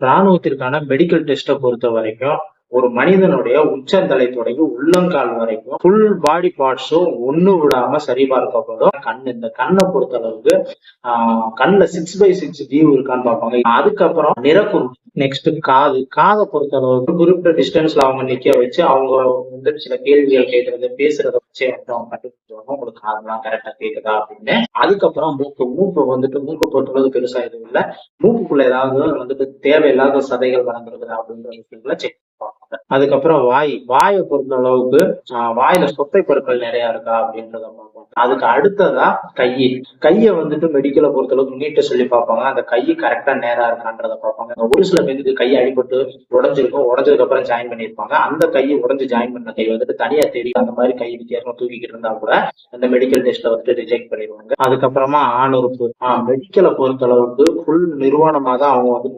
ராணுவத்திற்கான medical டெஸ்ட்டை பொறுத்த வரைக்கும் ஒரு மனிதனுடைய உச்சந்தலை தொடங்கி உள்ளங்கால் வரைக்கும் ஃபுல் பாடி பார்ட்ஸும் ஒண்ணு விடாம சரிபார்க்கப்படும். இந்த கண்ணை பொறுத்த அளவுக்கு கண்ணுல 6/6 வியூ இருக்கான்னு பார்ப்பாங்க. அதுக்கப்புறம் நிறக்குருடு. நெக்ஸ்ட் காதை பொறுத்த அளவுக்கு குறிப்பிட்ட டிஸ்டன்ஸ்ல அவங்க நிக்க வச்சு அவங்க வந்து சில கேள்விகள் கேட்கறது பேசுறத வச்சு வந்து அவங்க கண்டுபிடிச்சிருவாங்க உங்களுக்கு காதெல்லாம் கரெக்டா கேக்குதா அப்படின்னு. அதுக்கப்புறம் மூக்கு பொறுத்தளவு பெருசா எதுவும் இல்லை. மூக்குக்குள்ள ஏதாவது வந்துட்டு தேவையில்லாத சதைகள் வளர்ந்துருக்குதா அப்படின்ற விஷயங்களை செக் பண்ணுவாங்க. அதுக்கப்புறம் வாயை பொறுத்த அளவுக்கு வாயில சொத்தை பொருட்கள் நிறைய இருக்கா அப்படின்றத பார்ப்பாங்க. அதுக்கு அடுத்ததா கையை வந்துட்டு மெடிக்கலை பொறுத்த அளவுக்கு நீட்ட சொல்லி பார்ப்பாங்க. அந்த கை கரெக்டா நேரா இருக்கான்றத பார்ப்பாங்க. ஒரு சில பேருக்கு கை அடிபட்டு உடஞ்சிருக்கும், உடஞ்சதுக்கு அப்புறம் ஜாயின் பண்ணிருப்பாங்க. அந்த கையை உடஞ்சு ஜாயின் பண்ண கை வந்துட்டு தனியா தெரியும். அந்த மாதிரி கை வித்தியாசமா தூக்கிக்கிட்டு இருந்தா கூட அந்த மெடிக்கல் டெஸ்ட்ல வந்துட்டு ரிஜெக்ட் பண்ணிடுவாங்க. அதுக்கப்புறமா ஆணுறுப்பு மெடிக்கலை பொறுத்த அளவுக்கு ஃபுல் நிர்வாணமா தான் அவங்க வந்து